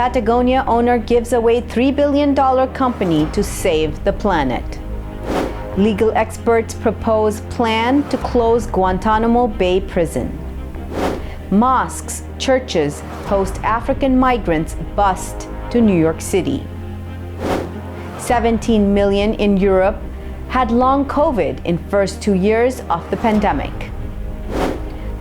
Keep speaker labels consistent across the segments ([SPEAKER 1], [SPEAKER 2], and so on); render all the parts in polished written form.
[SPEAKER 1] Patagonia owner gives away $3 billion company to save the planet. Legal experts propose plan to close Guantanamo Bay prison. Mosques, churches host African migrants bust to New York City. 17 million in Europe had long COVID in first 2 years of the pandemic.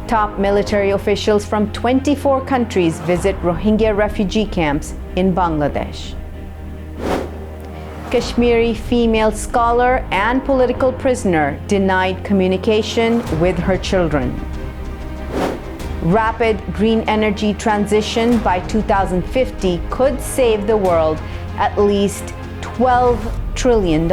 [SPEAKER 1] Top military officials from 24 countries visit Rohingya refugee camps in Bangladesh. Kashmiri female scholar and political prisoner denied communication with her children. Rapid green energy transition by 2050 could save the world at least $12 trillion.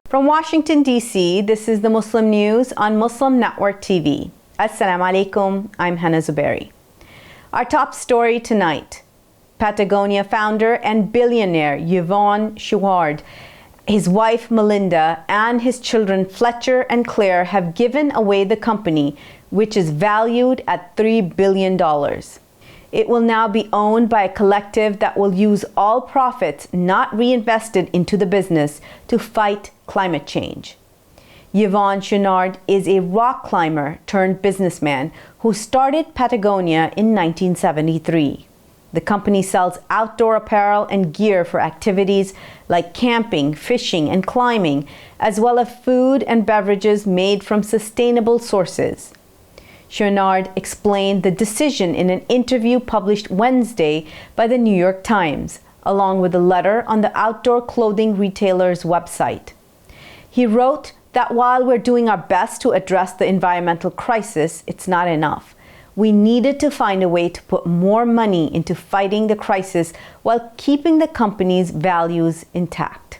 [SPEAKER 1] From Washington, D.C., this is the Muslim News on Muslim Network TV. Assalamu alaikum, I'm Hena Zuberi. Our top story tonight: Patagonia founder and billionaire Shakoor, his wife Melinda, and his children Fletcher and Claire have given away the company, which is valued at $3 billion. It will now be owned by a collective that will use all profits not reinvested into the business to fight climate change. Shakoor is a rock climber turned businessman who started Patagonia in 1973. The company sells outdoor apparel and gear for activities like camping, fishing, and climbing, as well as food and beverages made from sustainable sources. Shakoor explained the decision in an interview published Wednesday by the New York Times, along with a letter on the outdoor clothing retailer's website. He wrote that while we're doing our best to address the environmental crisis, it's not enough. We needed to find a way to put more money into fighting the crisis while keeping the company's values intact.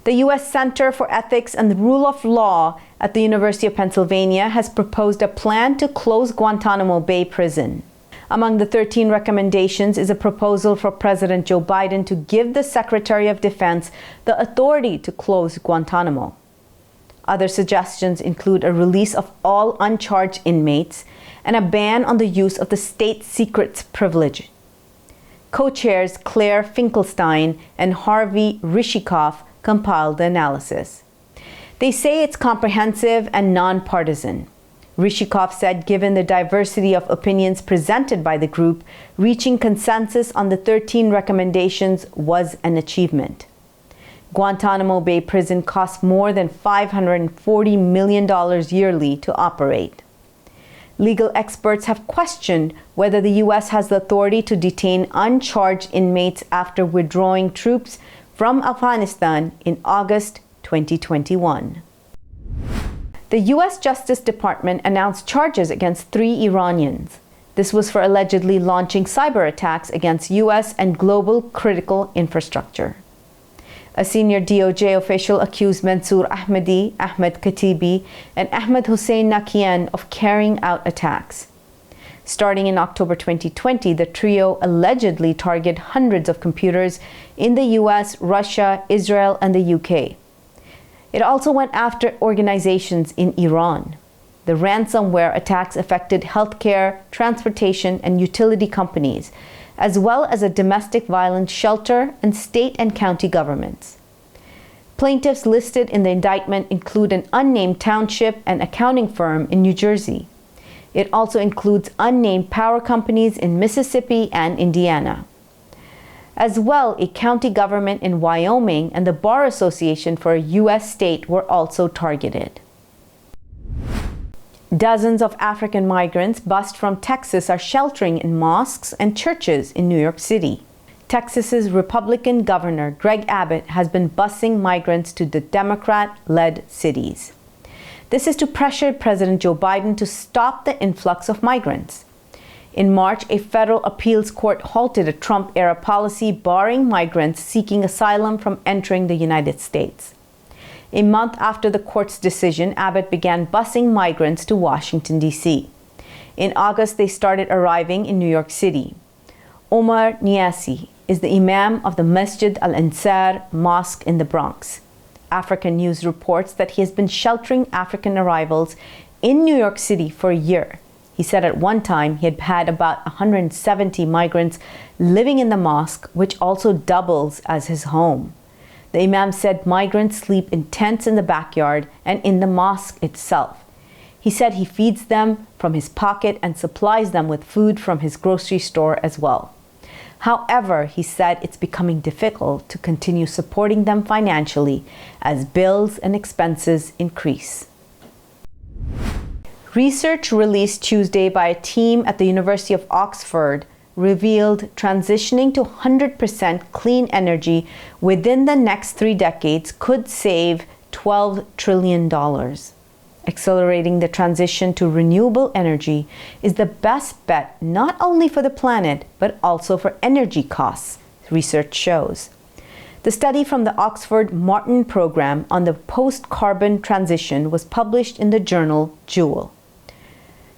[SPEAKER 1] The U.S. Center for Ethics and the Rule of Law at the University of Pennsylvania has proposed a plan to close Guantanamo Bay prison. Among the 13 recommendations is a proposal for President Joe Biden to give the Secretary of Defense the authority to close Guantanamo. Other suggestions include a release of all uncharged inmates and a ban on the use of the state secrets privilege. Co-chairs Claire Finkelstein and Harvey Rishikoff compiled the analysis. They say it's comprehensive and nonpartisan. Rishikoff said given the diversity of opinions presented by the group, reaching consensus on the 13 recommendations was an achievement. Guantanamo Bay prison costs more than $540 million yearly to operate. Legal experts have questioned whether the U.S. has the authority to detain uncharged inmates after withdrawing troops from Afghanistan in August 2021. The U.S. Justice Department announced charges against 3 Iranians. This was for allegedly launching cyber attacks against U.S. and global critical infrastructure. A senior DOJ official accused Mansour Ahmadi, Ahmed Katibi, and Ahmed Hussein Nakian of carrying out attacks. Starting in October 2020, the trio allegedly targeted hundreds of computers in the US, Russia, Israel, and the UK. It also went after organizations in Iran. The ransomware attacks affected healthcare, transportation, and utility companies, as well as a domestic violence shelter and state and county governments. Plaintiffs listed in the indictment include an unnamed township and accounting firm in New Jersey. It also includes unnamed power companies in Mississippi and Indiana. As well, a county government in Wyoming and the Bar Association for a U.S. state were also targeted. Dozens of African migrants bused from Texas are sheltering in mosques and churches in New York City. Texas's Republican Governor Greg Abbott has been busing migrants to the Democrat-led cities. This is to pressure President Joe Biden to stop the influx of migrants. In March, a federal appeals court halted a Trump-era policy barring migrants seeking asylum from entering the United States. A month after the court's decision, Abbott began busing migrants to Washington, D.C. In August, they started arriving in New York City. Omar Niasi is the Imam of the Masjid al-Ansar Mosque in the Bronx. African News reports that he has been sheltering African arrivals in New York City for a year. He said at one time he had had about 170 migrants living in the mosque, which also doubles as his home. The Imam said migrants sleep in tents in the backyard and in the mosque itself. He said he feeds them from his pocket and supplies them with food from his grocery store as well. However, he said it's becoming difficult to continue supporting them financially as bills and expenses increase. Research released Tuesday by a team at the University of Oxford revealed transitioning to 100% clean energy within the next 3 decades could save $12 trillion. Accelerating the transition to renewable energy is the best bet not only for the planet, but also for energy costs, research shows. The study from the Oxford Martin Program on the post-carbon transition was published in the journal Jewel.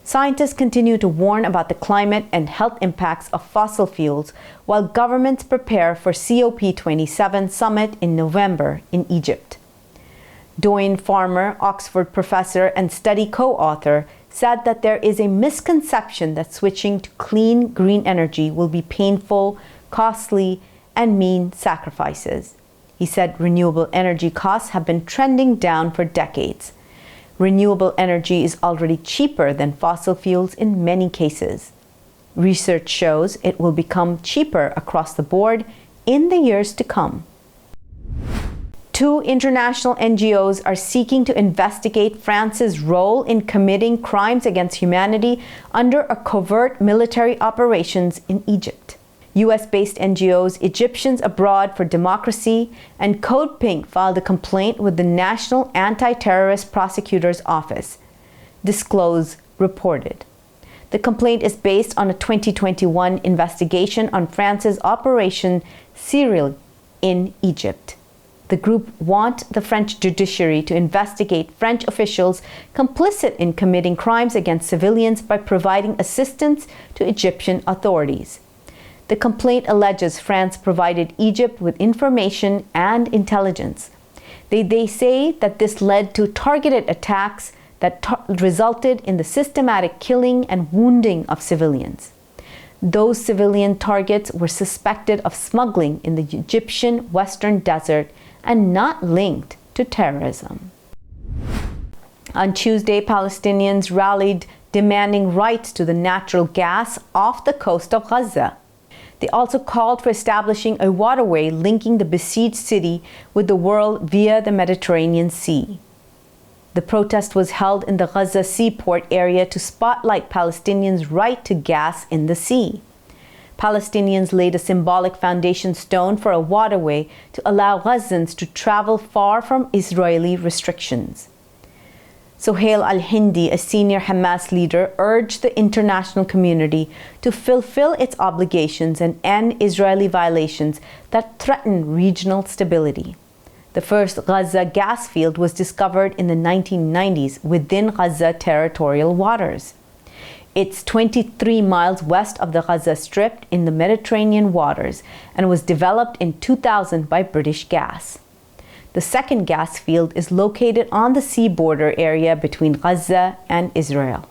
[SPEAKER 1] Scientists continue to warn about the climate and health impacts of fossil fuels while governments prepare for COP27 summit in November in Egypt. Doyne Farmer, Oxford professor and study co-author, said that there is a misconception that switching to clean green energy will be painful, costly, and mean sacrifices. He said renewable energy costs have been trending down for decades. Renewable energy is already cheaper than fossil fuels in many cases. Research shows it will become cheaper across the board in the years to come. 2 international NGOs are seeking to investigate France's role in committing crimes against humanity under a covert military operations in Egypt. US-based NGOs Egyptians Abroad for Democracy and Code Pink filed a complaint with the National Anti-Terrorist Prosecutor's Office, Disclose reported. The complaint is based on a 2021 investigation on France's Operation Cyril in Egypt. The group want the French judiciary to investigate French officials complicit in committing crimes against civilians by providing assistance to Egyptian authorities. The complaint alleges France provided Egypt with information and intelligence. They say that this led to targeted attacks that resulted in the systematic killing and wounding of civilians. Those civilian targets were suspected of smuggling in the Egyptian Western Desert and not linked to terrorism. On Tuesday, Palestinians rallied demanding rights to the natural gas off the coast of Gaza. They also called for establishing a waterway linking the besieged city with the world via the Mediterranean Sea. The protest was held in the Gaza seaport area to spotlight Palestinians' right to gas in the sea. Palestinians laid a symbolic foundation stone for a waterway to allow Gazans to travel far from Israeli restrictions. Sohail al-Hindi, a senior Hamas leader, urged the international community to fulfill its obligations and end Israeli violations that threaten regional stability. The first Gaza gas field was discovered in the 1990s within Gaza territorial waters. It's 23 miles west of the Gaza Strip in the Mediterranean waters and was developed in 2000 by British Gas. The second gas field is located on the sea border area between Gaza and Israel.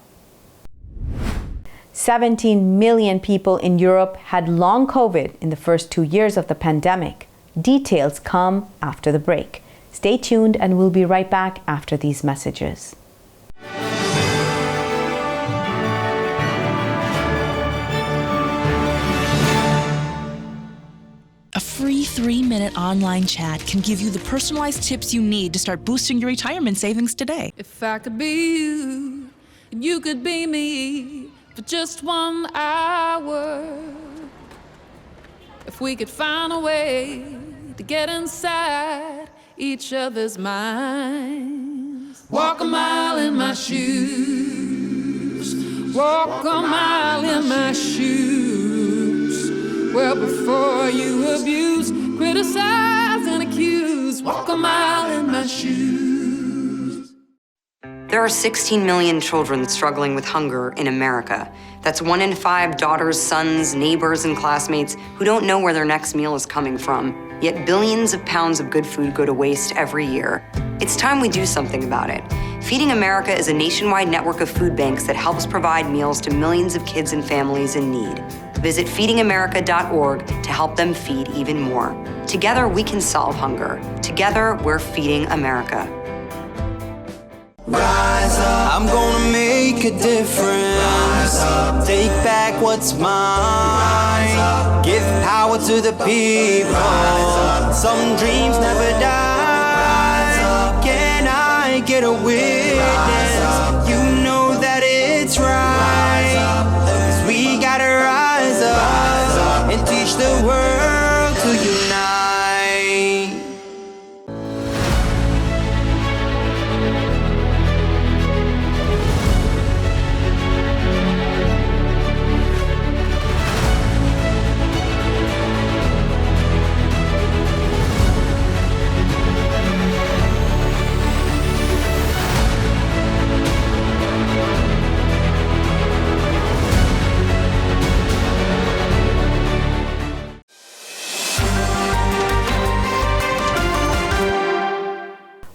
[SPEAKER 1] 17 million people in Europe had long COVID in the first 2 years of the pandemic. Details come after the break. Stay tuned and we'll be right back after these messages.
[SPEAKER 2] A free 3-minute online chat can give you the personalized tips you need to start boosting your retirement savings today.
[SPEAKER 3] If I could be you, and you could be me for just 1 hour. If we could find a way to get inside each other's minds. Walk a mile in my shoes. Walk a mile in my shoes. Well, before you abuse, criticize, and accused. Walk a mile in my shoes.
[SPEAKER 4] There are 16 million children struggling with hunger in America. That's 1 in 5 daughters, sons, neighbors, and classmates who don't know where their next meal is coming from. Yet billions of pounds of good food go to waste every year. It's time we do something about it. Feeding America is a nationwide network of food banks that helps provide meals to millions of kids and families in need. Visit feedingamerica.org to help them feed even more. Together, we can solve hunger. Together, we're feeding America.
[SPEAKER 5] Rise up, I'm gonna make a difference. Rise up, take back what's mine. Give power to the people. Some dreams never die. Can I get a witness? You know that it's right. 'Cause we gotta rise up and teach the world to unite.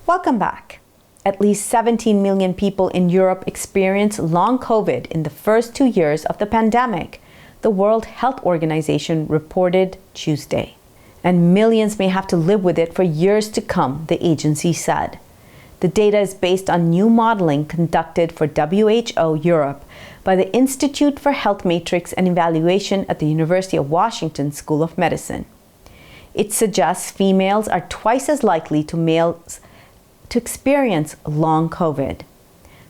[SPEAKER 1] Welcome back. At least 17 million people in Europe experienced long COVID in the first 2 years of the pandemic, the World Health Organization reported Tuesday. And millions may have to live with it for years to come, the agency said. The data is based on new modeling conducted for WHO Europe by the Institute for Health Matrix and Evaluation at the University of Washington School of Medicine. It suggests females are twice as likely to males to experience long COVID.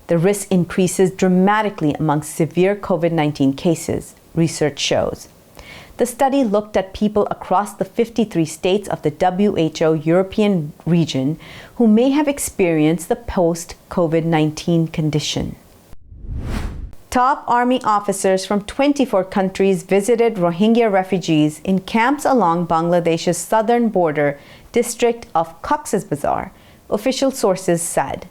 [SPEAKER 1] The risk increases dramatically among severe COVID-19 cases, research shows. The study looked at people across the 53 states of the WHO European region who may have experienced the post-COVID-19 condition. Top army officers from 24 countries visited Rohingya refugees in camps along Bangladesh's southern border district of Cox's Bazar, official sources said.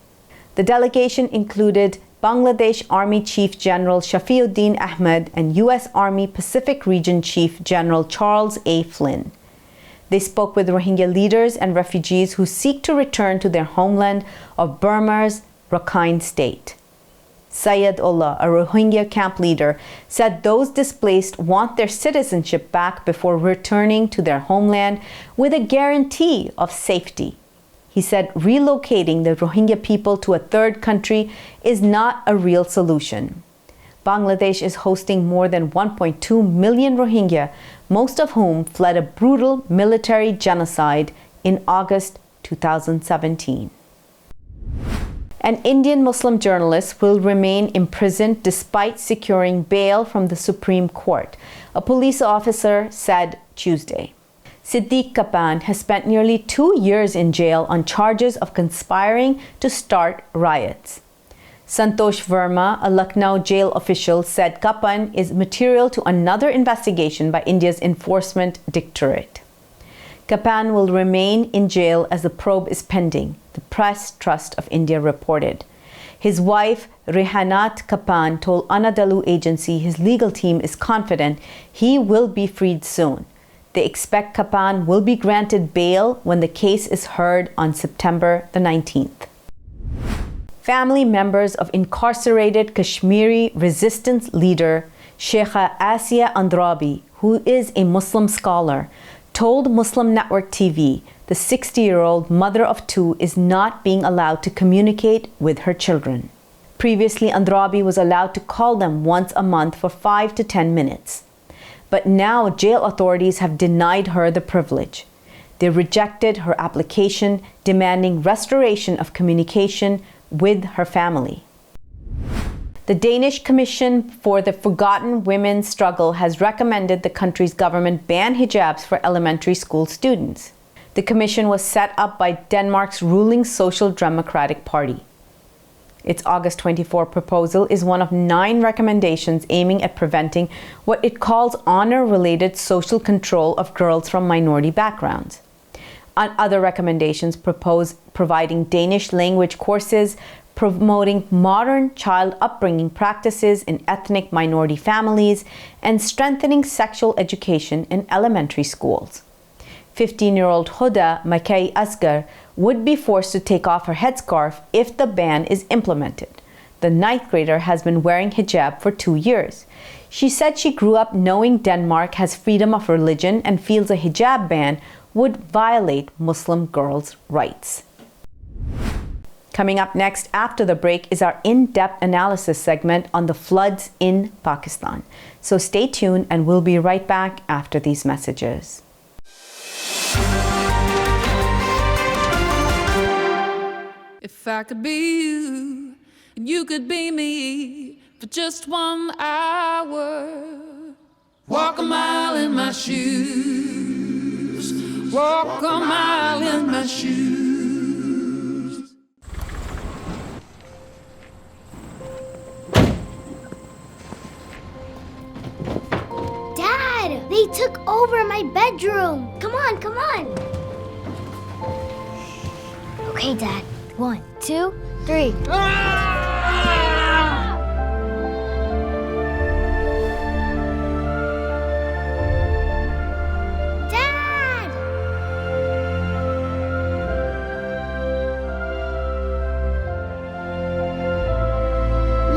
[SPEAKER 1] The delegation included Bangladesh Army Chief General Shafiuddin Ahmed and U.S. Army Pacific Region Chief General Charles A. Flynn. They spoke with Rohingya leaders and refugees who seek to return to their homeland of Burma's Rakhine State. Syed Ullah, a Rohingya camp leader, said those displaced want their citizenship back before returning to their homeland with a guarantee of safety. He said relocating the Rohingya people to a third country is not a real solution. Bangladesh is hosting more than 1.2 million Rohingya, most of whom fled a brutal military genocide in August 2017. An Indian Muslim journalist will remain imprisoned despite securing bail from the Supreme Court, a police officer said Tuesday. Siddique Kapan has spent nearly 2 years in jail on charges of conspiring to start riots. Santosh Verma, a Lucknow jail official, said Kapan is material to another investigation by India's Enforcement Directorate. Kapan will remain in jail as the probe is pending, the Press Trust of India reported. His wife, Rehanat Kapan, told Anadolu agency his legal team is confident he will be freed soon. They expect Kapan will be granted bail when the case is heard on September the 19th. Family members of incarcerated Kashmiri resistance leader Sheikha Asiya Andrabi, who is a Muslim scholar, told Muslim Network TV the 60-year-old mother of 2 is not being allowed to communicate with her children. Previously, Andrabi was allowed to call them once a month for 5 to 10 minutes. But now jail authorities have denied her the privilege. They rejected her application demanding restoration of communication with her family. The Danish Commission for the Forgotten Women's Struggle has recommended the country's government ban hijabs for elementary school students. The commission was set up by Denmark's ruling Social Democratic Party. Its August 24 proposal is one of 9 recommendations aiming at preventing what it calls honor-related social control of girls from minority backgrounds. On other recommendations propose providing Danish language courses, promoting modern child upbringing practices in ethnic minority families, and strengthening sexual education in elementary schools. 15-year-old Huda Makai Asgar would be forced to take off her headscarf if the ban is implemented. The 9th grader has been wearing hijab for 2 years. She said she grew up knowing Denmark has freedom of religion and feels a hijab ban would violate Muslim girls' rights. Coming up next after the break is our in-depth analysis segment on the floods in Pakistan. So stay tuned and we'll be right back after these messages.
[SPEAKER 3] If I could be you, and you could be me for just 1 hour, walk a mile in my shoes, walk a mile in my shoes.
[SPEAKER 6] Dad, they took over my bedroom. Come on, come on. Okay, Dad. 1, 2, 3. Dad!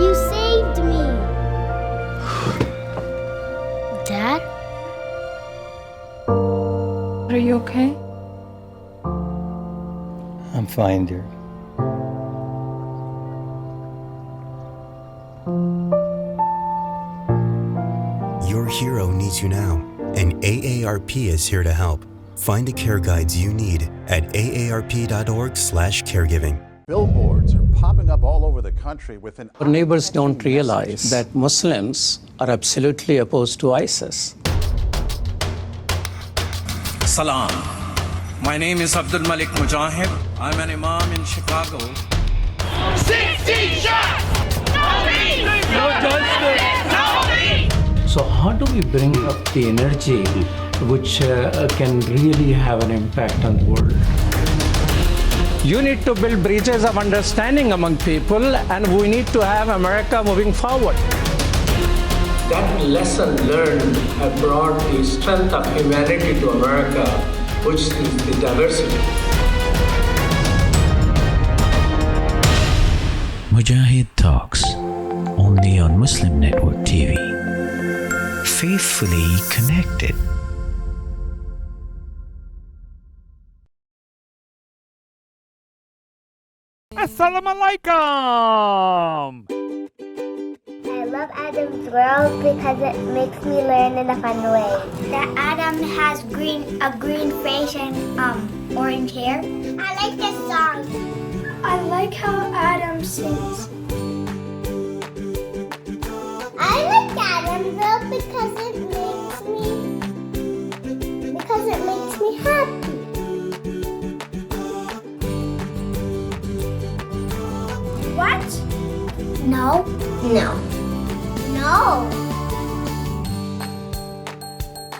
[SPEAKER 6] You saved me. Dad?
[SPEAKER 3] Are you okay?
[SPEAKER 7] I'm fine, dear.
[SPEAKER 8] Your hero needs you now, and AARP is here to help. Find the care guides you need at aarp.org/caregiving.
[SPEAKER 9] Billboards are popping up all over the country with an...
[SPEAKER 10] Our neighbors don't realize that Muslims are absolutely opposed to ISIS.
[SPEAKER 11] Salam. My name is Abdul Malik Mujahid. I'm an imam in Chicago.
[SPEAKER 12] 16 shots! No peace! No justice! No peace!
[SPEAKER 10] So how do we bring up the energy which can really have an impact on the world? You need to build bridges of understanding among people, and we need to have America moving forward. That lesson learned have brought the strength of humanity to America, which is the diversity.
[SPEAKER 13] Mujahid Talks, only on Muslim Network TV. Faithfully connected.
[SPEAKER 14] Assalamu alaikum!
[SPEAKER 6] I love Adam's World because it makes me learn in a fun way. That Adam has a green face and orange hair. I like this song. I like how Adam sings. I like Adam's World because it makes me happy. What? No. No. No.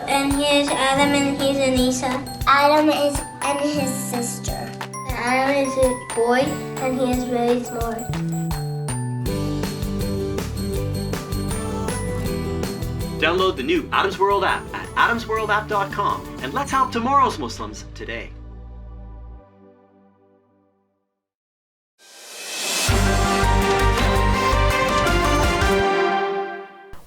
[SPEAKER 6] And here's Adam and here's Anissa. Adam is and his sister. Adam is a boy and he is very smart.
[SPEAKER 15] Download the new Adam's World app at adamsworldapp.com and let's help tomorrow's Muslims today.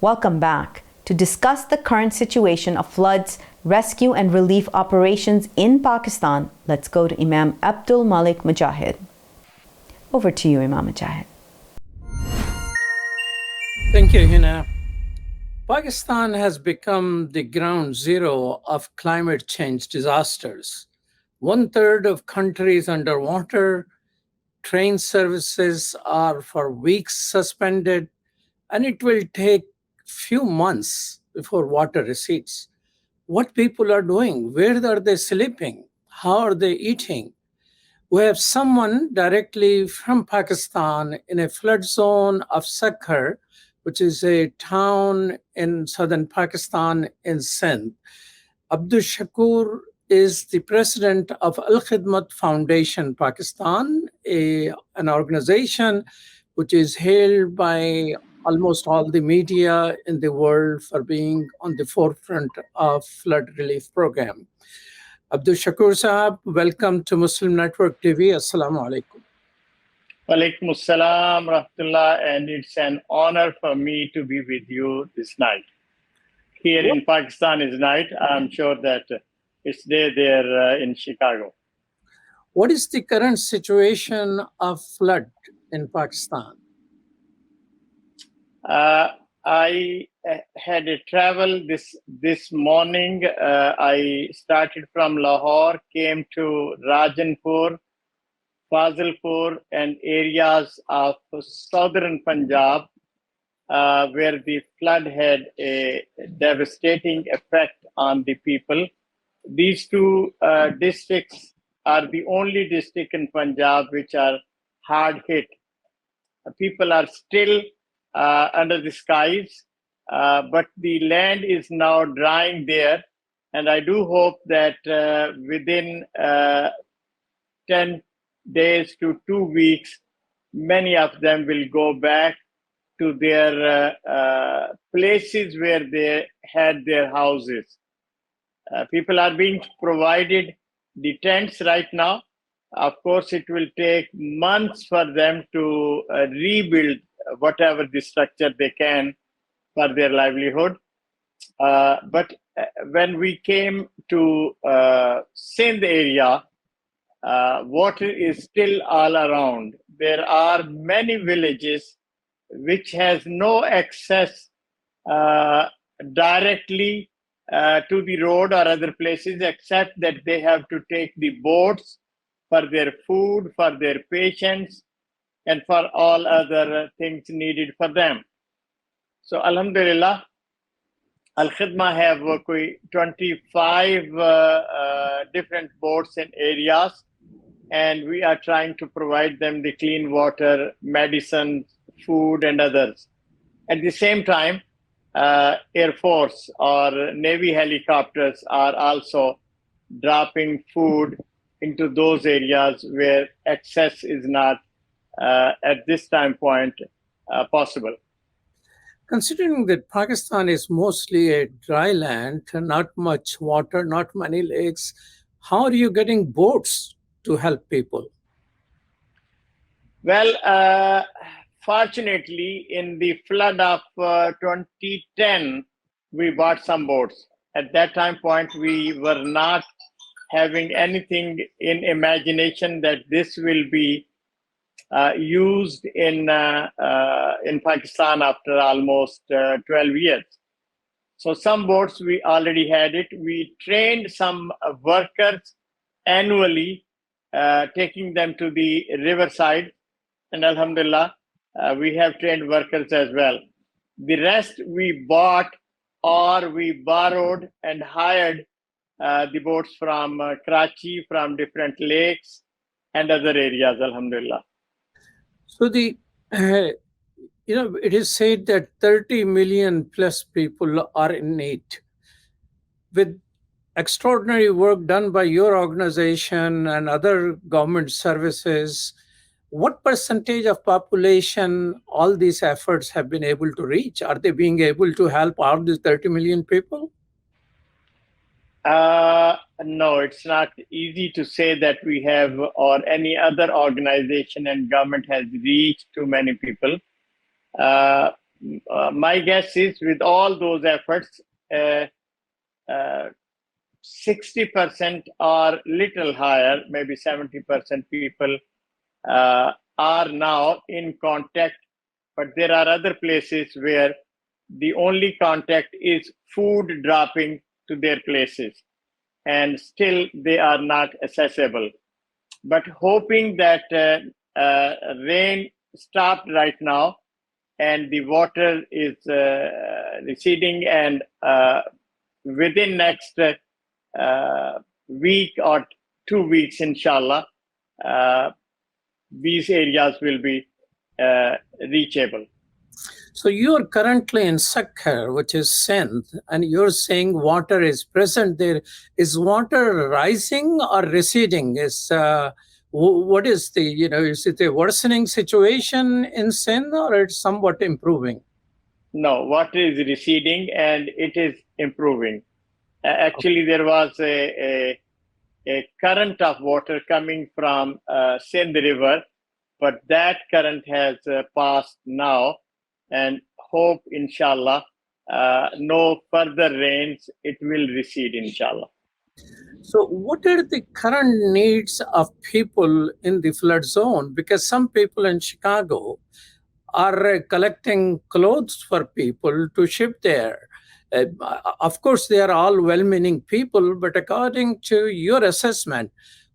[SPEAKER 1] Welcome back. To discuss the current situation of floods, rescue and relief operations in Pakistan, let's go to Imam Abdul Malik Mujahid. Over to you, Imam Mujahid.
[SPEAKER 10] Thank you, Hena. Pakistan has become the ground zero of climate change disasters. 1/3 of countries underwater, train services are for weeks suspended, and it will take few months before water recedes. What people are doing, where are they sleeping, how are they eating? We have someone directly from Pakistan in a flood zone of Shakoor, which is a town in southern Pakistan in Sindh. Abdus Shakoor is the president of Al Khidmat Foundation Pakistan, an organization which is hailed by almost all the media in the world for being on the forefront of flood relief program. Abdus Shakoor Sahab, welcome to Muslim Network TV. Assalamu alaikum.
[SPEAKER 7] Walaikum assalam, rahmatullah, and it's an honor for me to be with you this night. Here in Pakistan is night. I'm sure that it's day there in Chicago.
[SPEAKER 10] What is the current situation of flood in Pakistan?
[SPEAKER 7] I had a travel this morning. I started from Lahore, came to Rajanpur, Fazilpur, and areas of southern Punjab, where the flood had a devastating effect on the people. These two districts are the only district in Punjab which are hard hit. People are still under the skies, but the land is now drying there. And I do hope that within 10 days to 2 weeks, many of them will go back to their places where they had their houses. People are being provided the tents right now. Of course, it will take months for them to rebuild whatever the structure they can for their livelihood. But when we came to Sindh area, water is still all around. There are many villages which has no access directly to the road or other places, except that they have to take the boats for their food, for their patients, and for all other things needed for them. So Alhamdulillah, Al-Khidma have 25 different boats in areas, and we are trying to provide them the clean water, medicine, food, and others. At the same time, Air Force or Navy helicopters are also dropping food into those areas where access is not at this time point possible.
[SPEAKER 10] Considering that Pakistan is mostly a dry land, not much water, not many lakes, how are you getting boats to help people?
[SPEAKER 7] Well, fortunately, in the flood of 2010, we bought some boats. At that time point, we were not having anything in imagination that this will be used in Pakistan after almost 12 years. So some boats, we already had it. We trained some workers annually, taking them to the riverside. And Alhamdulillah, we have trained workers as well. The rest we bought or we borrowed and hired the boats from Karachi, from different lakes and other areas, Alhamdulillah.
[SPEAKER 10] So it is said that 30 million plus people are in need. With extraordinary work done by your organization and other government services, what percentage of population all these efforts have been able to reach? Are they being able to help all these 30 million people?
[SPEAKER 7] No, it's not easy to say that we have or any other organization and government has reached too many people. My guess is with all those efforts, 60% or little higher, maybe 70% people are now in contact, but there are other places where the only contact is food dropping to their places, and still they are not accessible. But hoping that rain stopped right now and the water is receding, and within next week or 2 weeks, inshallah, these areas will be reachable.
[SPEAKER 10] So you're currently in Shakoor, which is Sindh, and you're saying water is present there. Is water rising or receding? What is is it a worsening situation in Sindh or it's somewhat improving?
[SPEAKER 7] No, water is receding and it is improving. Actually, there was a current of water coming from Sindh River, but that current has passed now, and hope, inshallah, no further rains, it will recede, inshallah.
[SPEAKER 10] So what are the current needs of people in the flood zone? Because some people in Chicago are collecting clothes for people to ship there. Of course, they are all well-meaning people, but according to your assessment,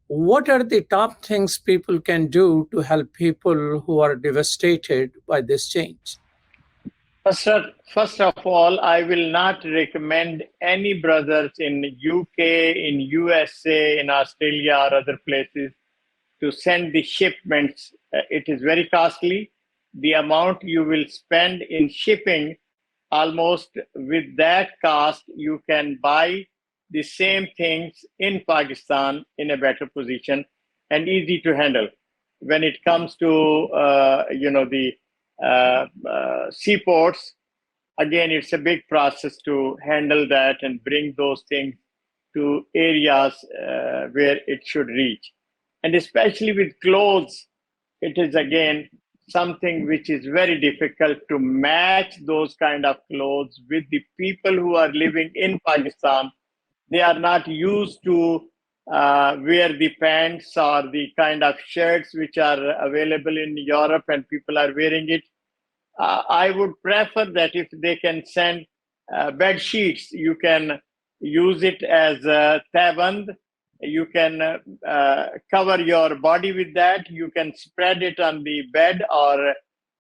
[SPEAKER 10] what are the top things people can do to help people who are devastated by this change?
[SPEAKER 7] First of all, I will not recommend any brothers in UK, in USA, in Australia or other places to send the shipments. It is very costly. The amount you will spend in shipping, almost with that cost, you can buy the same things in Pakistan in a better position and easy to handle. When it comes to the seaports, again, it's a big process to handle that and bring those things to areas where it should reach. And especially with clothes, it is again something which is very difficult to match those kind of clothes with the people who are living in Pakistan. They are not used to wear the pants or the kind of shirts which are available in Europe and people are wearing it. I would prefer that if they can send bed sheets, you can use it as a taband. You can cover your body with that. You can spread it on the bed or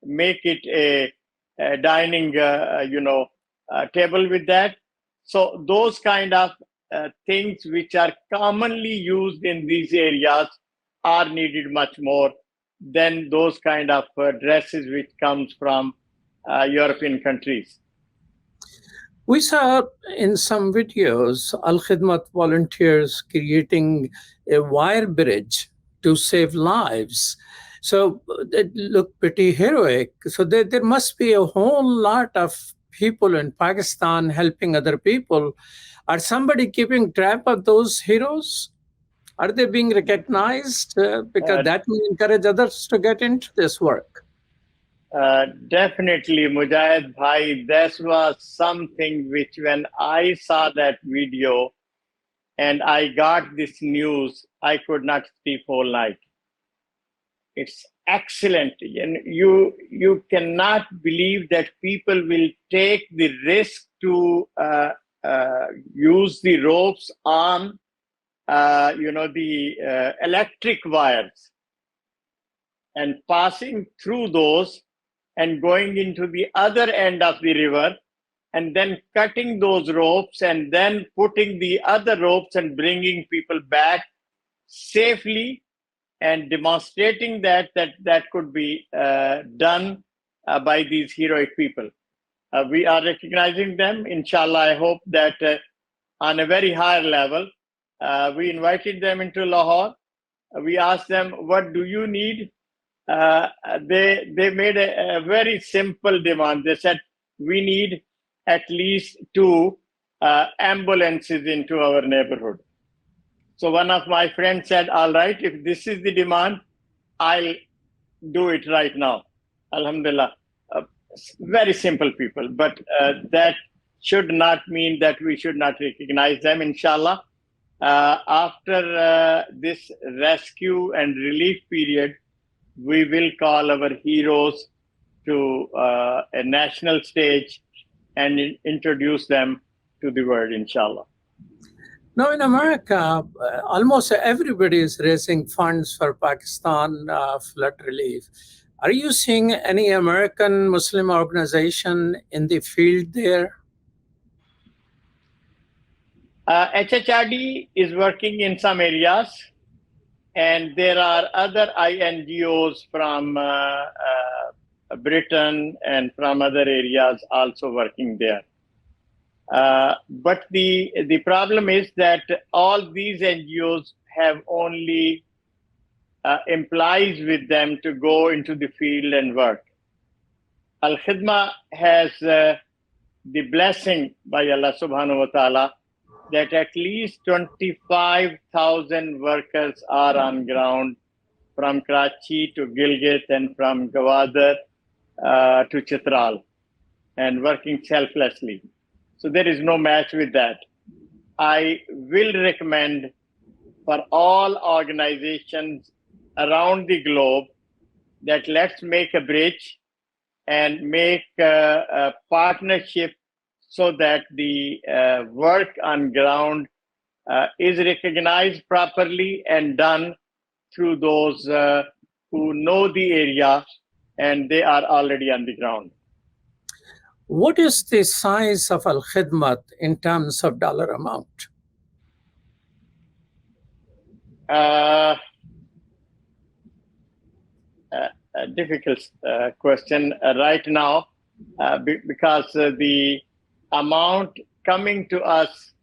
[SPEAKER 7] make it a dining, table with that. So those kind of things which are commonly used in these areas are needed much more than those kind of dresses which comes from European countries.
[SPEAKER 10] We saw in some videos Al Khidmat volunteers creating a wire bridge to save lives. So it looked pretty heroic. So there must be a whole lot of people in Pakistan helping other people. Are somebody keeping track of those heroes? Are they being recognized? Because that will encourage others to get into this work.
[SPEAKER 7] Definitely, Mujahid Bhai, that was something which when I saw that video and I got this news, I could not sleep whole night. It's excellent. And you cannot believe that people will take the risk to use the ropes on the electric wires and passing through those and going into the other end of the river and then cutting those ropes and then putting the other ropes and bringing people back safely and demonstrating that could be done by these heroic people. We are recognizing them. Inshallah, I hope that on a very high level, we invited them into Lahore. We asked them, what do you need? They made a very simple demand. They said, we need at least 2 ambulances into our neighborhood. So one of my friends said, all right, if this is the demand, I'll do it right now. Alhamdulillah. Very simple people, but that should not mean that we should not recognize them, inshallah. After this rescue and relief period, we will call our heroes to a national stage and introduce them to the world, inshallah.
[SPEAKER 10] Now, in America, almost everybody is raising funds for Pakistan flood relief. Are you seeing any American Muslim organization in the field there?
[SPEAKER 7] HHRD is working in some areas, and there are other NGOs from Britain and from other areas also working there. But the problem is that all these NGOs have only employees with them to go into the field and work. Al-Khidma has the blessing by Allah subhanahu wa ta'ala that at least 25,000 workers are on ground from Karachi to Gilgit and from Gwadar to Chitral and working selflessly. So there is no match with that. I will recommend for all organizations around the globe that let's make a bridge and make a partnership so that the work on ground is recognized properly and done through those who know the area and they are already on the ground.
[SPEAKER 10] What is the size of Al-Khidmat in terms of dollar amount?
[SPEAKER 7] A difficult question right now because the amount coming to us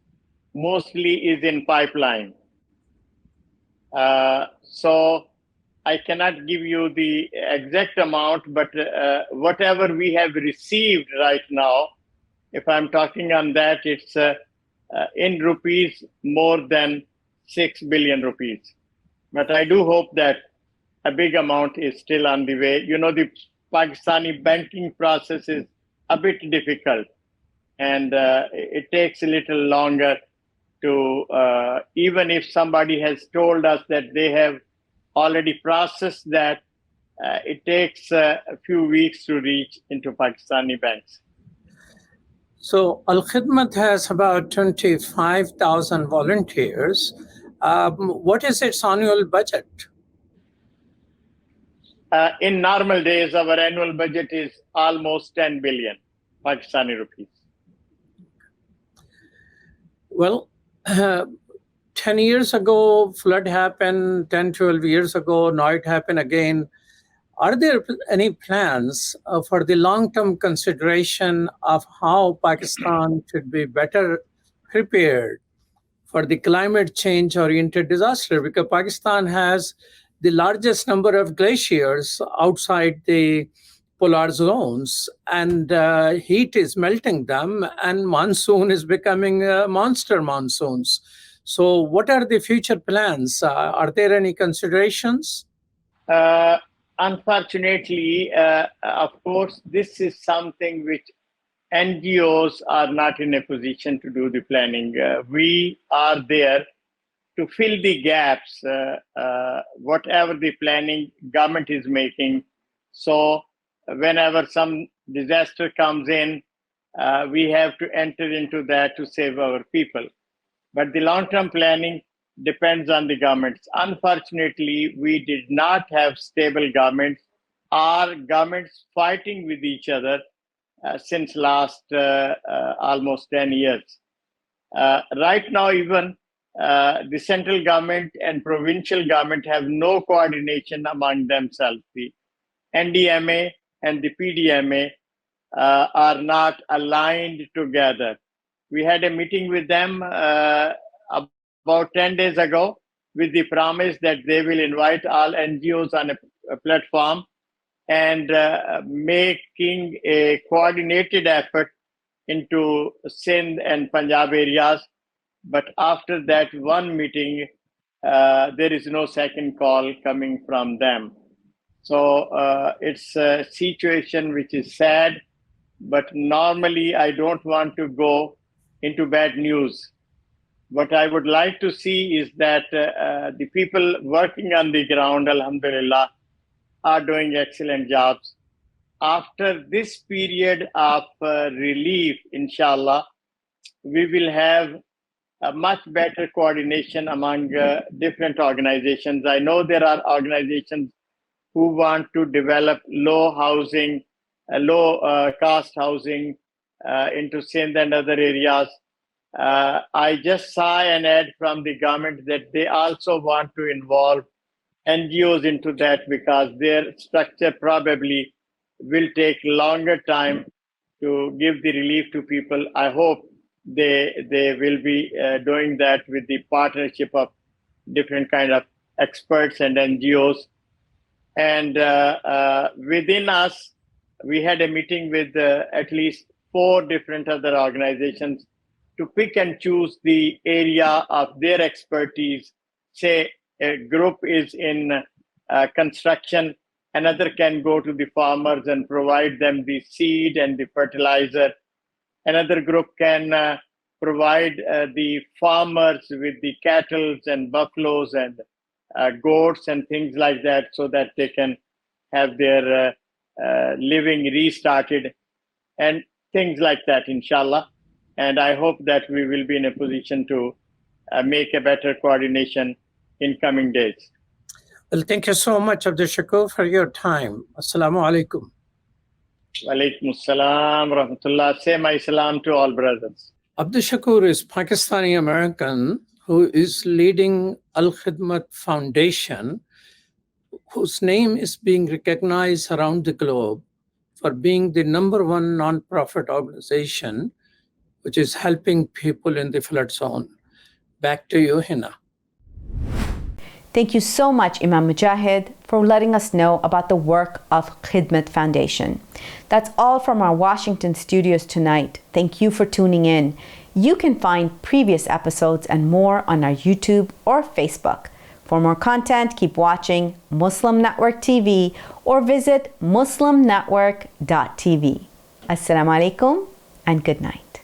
[SPEAKER 7] mostly is in pipeline. So I cannot give you the exact amount, but whatever we have received right now, if I'm talking on that, it's in rupees more than 6 billion rupees. But I do hope that a big amount is still on the way. You know, the Pakistani banking process is a bit difficult and it takes a little longer to, even if somebody has told us that they have already processed that, it takes a few weeks to reach into Pakistani banks.
[SPEAKER 10] So Al-Khidmat has about 25,000 volunteers. What is its annual budget?
[SPEAKER 7] In normal days, our annual budget is almost 10 billion Pakistani rupees.
[SPEAKER 10] Well, 10 years ago, flood happened, 10, 12 years ago, now it happened again. Are there any plans for the long-term consideration of how Pakistan should be better prepared for the climate change-oriented disaster? Because Pakistan has the largest number of glaciers outside the polar zones, and heat is melting them, and monsoon is becoming monster monsoons. So what are the future plans? Are there any considerations?
[SPEAKER 7] Unfortunately, of course, this is something which NGOs are not in a position to do the planning. We are there to fill the gaps, whatever the planning government is making. So whenever some disaster comes in, we have to enter into that to save our people. But the long-term planning depends on the governments. Unfortunately, we did not have stable governments. Our governments fighting with each other since last almost 10 years. Right now, even the central government and provincial government have no coordination among themselves. The NDMA and the PDMA are not aligned together. We had a meeting with them about 10 days ago with the promise that they will invite all NGOs on a platform and making a coordinated effort into Sindh and Punjab areas. But after that one meeting, there is no second call coming from them. So it's a situation which is sad, but normally I don't want to go into bad news. What I would like to see is that the people working on the ground, alhamdulillah, are doing excellent jobs. After this period of relief, inshallah, we will have a much better coordination among different organizations. I know there are organizations who want to develop low housing, low cost housing into Sindh and other areas. I just saw an ad from the government that they also want to involve NGOs into that because their structure probably will take longer time to give the relief to people. I hope they will be doing that with the partnership of different kind of experts and NGOs. And within us, we had a meeting with at least 4 different other organizations to pick and choose the area of their expertise. Say a group is in construction, another can go to the farmers and provide them the seed and the fertilizer. Another group can provide the farmers with the cattle and buffaloes and goats and things like that, so that they can have their living restarted and things like that, inshallah. And I hope that we will be in a position to make a better coordination in coming days.
[SPEAKER 10] Well, thank you so much, Abdus Shakoor, for your time. Assalamu alaikum.
[SPEAKER 7] Wa alaikum assalam, rahmatullah. Say my salam to all brothers.
[SPEAKER 10] Abdus Shakoor is Pakistani American who is leading Al Khidmat Foundation, whose name is being recognized around the globe for being the #1 nonprofit organization which is helping people in the flood zone. Back to you, Hena.
[SPEAKER 1] Thank you so much, Imam Mujahid, for letting us know about the work of Khidmat Foundation. That's all from our Washington studios tonight. Thank you for tuning in. You can find previous episodes and more on our YouTube or Facebook. For more content, keep watching Muslim Network TV or visit muslimnetwork.tv. Assalamu alaikum and good night.